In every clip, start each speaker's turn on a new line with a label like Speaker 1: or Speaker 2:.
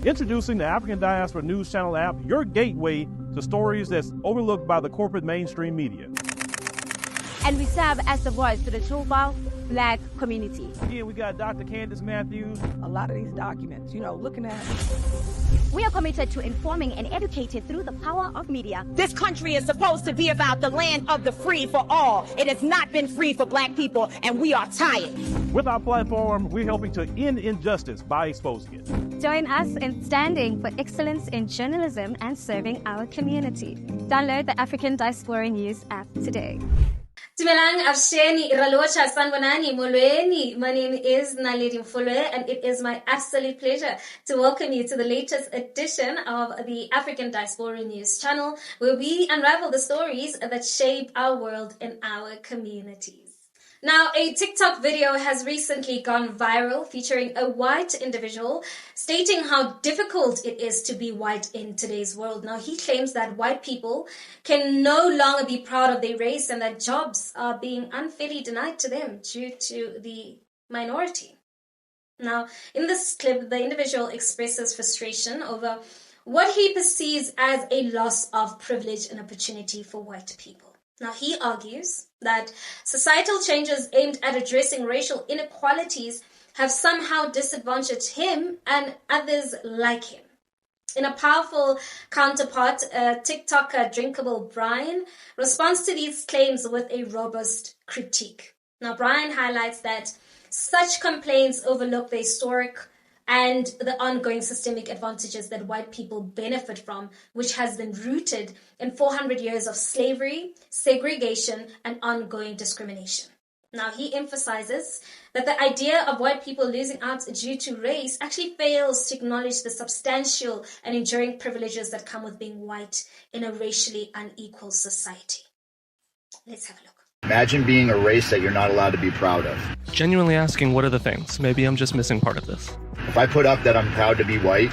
Speaker 1: Introducing the African Diaspora News Channel app, your gateway to stories that's overlooked by the corporate mainstream media.
Speaker 2: And we serve as the voice to the Toba Black community.
Speaker 1: Here we got Dr. Candace Matthews.
Speaker 3: A lot of these documents, looking at.
Speaker 2: We are committed to informing and educating through the power of media.
Speaker 4: This country is supposed to be about the land of the free for all. It has not been free for Black people, and we are tired.
Speaker 1: With our platform, we're helping to end injustice by exposing it.
Speaker 5: Join us in standing for excellence in journalism and serving our community. Download the African Diaspora News app today.
Speaker 6: Dumelang Afsheni Iralocha Sanwanani Molweni. My name is Naledi Mfoloe, and it is my absolute pleasure to welcome you to the latest edition of the African Diaspora News channel, where we unravel the stories that shape our world and our communities. Now, a TikTok video has recently gone viral featuring a white individual stating how difficult it is to be white in today's world. Now, he claims that white people can no longer be proud of their race and that jobs are being unfairly denied to them due to the minority. Now, in this clip, the individual expresses frustration over what he perceives as a loss of privilege and opportunity for white people. Now, he argues that societal changes aimed at addressing racial inequalities have somehow disadvantaged him and others like him. In a powerful counterpart, TikToker Drinkable Brian responds to these claims with a robust critique. Now, Brian highlights that such complaints overlook the historic and the ongoing systemic advantages that white people benefit from, which has been rooted in 400 years of slavery, segregation, and ongoing discrimination. Now, he emphasizes that the idea of white people losing out due to race actually fails to acknowledge the substantial and enduring privileges that come with being white in a racially unequal society. Let's have a look.
Speaker 7: Imagine being a race that you're not allowed to be proud of.
Speaker 8: Genuinely asking, what are the things? Maybe I'm just missing part of this.
Speaker 7: If I put up that I'm proud to be white,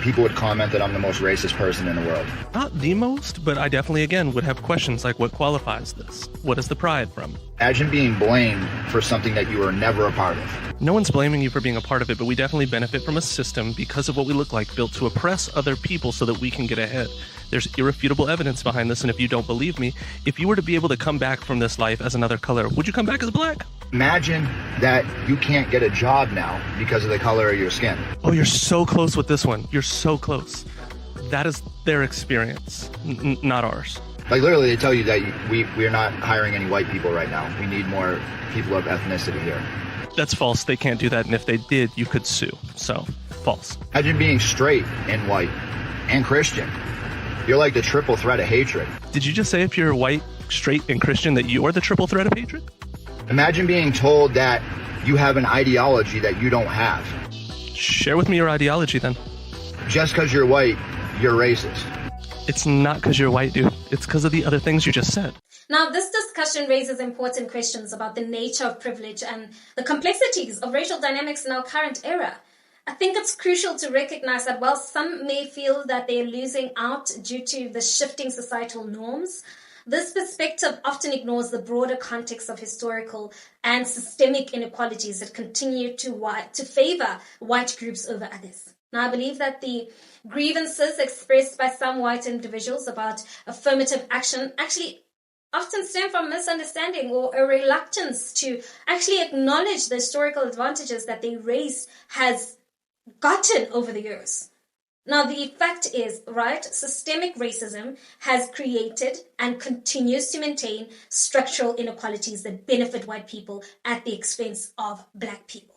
Speaker 7: people would comment that I'm the most racist person in the world.
Speaker 8: Not the most, but I definitely, again, would have questions like, what qualifies this? What is the pride from?
Speaker 7: Imagine being blamed for something that you were never a part of.
Speaker 8: No one's blaming you for being a part of it, but we definitely benefit from a system because of what we look like, built to oppress other people so that we can get ahead. There's irrefutable evidence behind this, and if you don't believe me, if you were to be able to come back from this life as another color, would you come back as black?
Speaker 7: Imagine that you can't get a job now because of the color of your skin.
Speaker 8: Oh, you're so close with this one. You're so close. That is their experience, not ours.
Speaker 7: Like literally, they tell you that we're not hiring any white people right now. We need more people of ethnicity here.
Speaker 8: That's false. They can't do that, and if they did, you could sue. So, false.
Speaker 7: Imagine being straight and white and Christian. You're like the triple threat of hatred.
Speaker 8: Did you just say if you're white, straight, and Christian that you are the triple threat of hatred?
Speaker 7: Imagine being told that you have an ideology that you don't have.
Speaker 8: Share with me your ideology then.
Speaker 7: Just because you're white, you're racist.
Speaker 8: It's not because you're white, dude. It's because of the other things you just said.
Speaker 6: Now, this discussion raises important questions about the nature of privilege and the complexities of racial dynamics in our current era. I think it's crucial to recognize that while some may feel that they're losing out due to the shifting societal norms, this perspective often ignores the broader context of historical and systemic inequalities that continue to favor white groups over others. Now, I believe that the grievances expressed by some white individuals about affirmative action actually often stem from misunderstanding or a reluctance to actually acknowledge the historical advantages that their race has gotten over the years. Now, the fact is, right, systemic racism has created and continues to maintain structural inequalities that benefit white people at the expense of black people.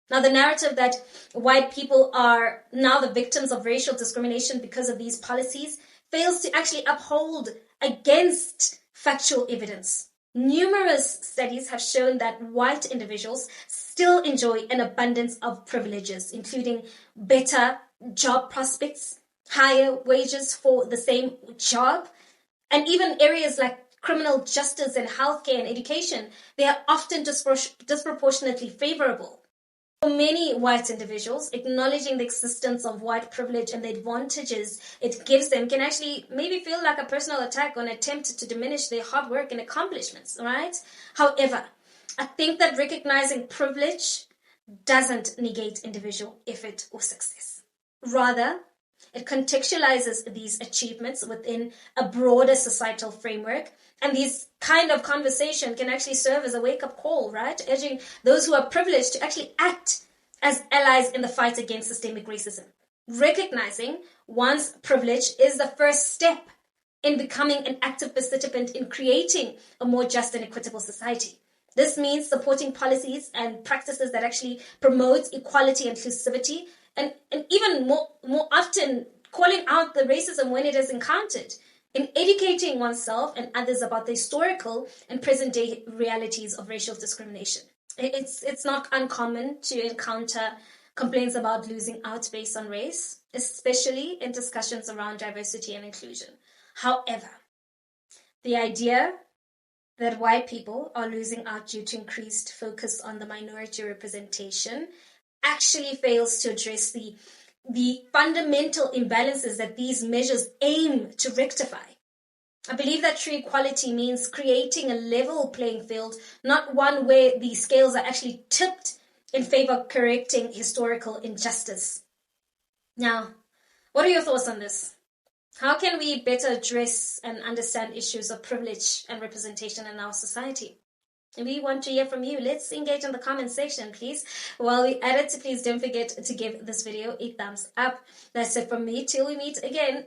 Speaker 6: Now, the narrative that white people are now the victims of racial discrimination because of these policies fails to actually uphold against factual evidence. Numerous studies have shown that white individuals still enjoy an abundance of privileges, including better job prospects, higher wages for the same job, and even areas like criminal justice and healthcare and education. They are often disproportionately favorable. For many white individuals, acknowledging the existence of white privilege and the advantages it gives them can actually maybe feel like a personal attack or an attempt to diminish their hard work and accomplishments, right? However, I think that recognizing privilege doesn't negate individual effort or success. Rather, it contextualizes these achievements within a broader societal framework. And these kind of conversation can actually serve as a wake-up call, right? Urging those who are privileged to actually act as allies in the fight against systemic racism. Recognizing one's privilege is the first step in becoming an active participant in creating a more just and equitable society. This means supporting policies and practices that actually promote equality and inclusivity, and even more often calling out the racism when it is encountered, in educating oneself and others about the historical and present-day realities of racial discrimination. It's not uncommon to encounter complaints about losing out based on race, especially in discussions around diversity and inclusion. However, the idea that white people are losing out due to increased focus on the minority representation actually fails to address the fundamental imbalances that these measures aim to rectify. I believe that true equality means creating a level playing field, not one where the scales are actually tipped in favor of correcting historical injustice. Now, what are your thoughts on this? How can we better address and understand issues of privilege and representation in our society? We want to hear from you. Let's engage in the comment section, please. While we at it, please don't forget to give this video a thumbs up. That's it from me. Till we meet again.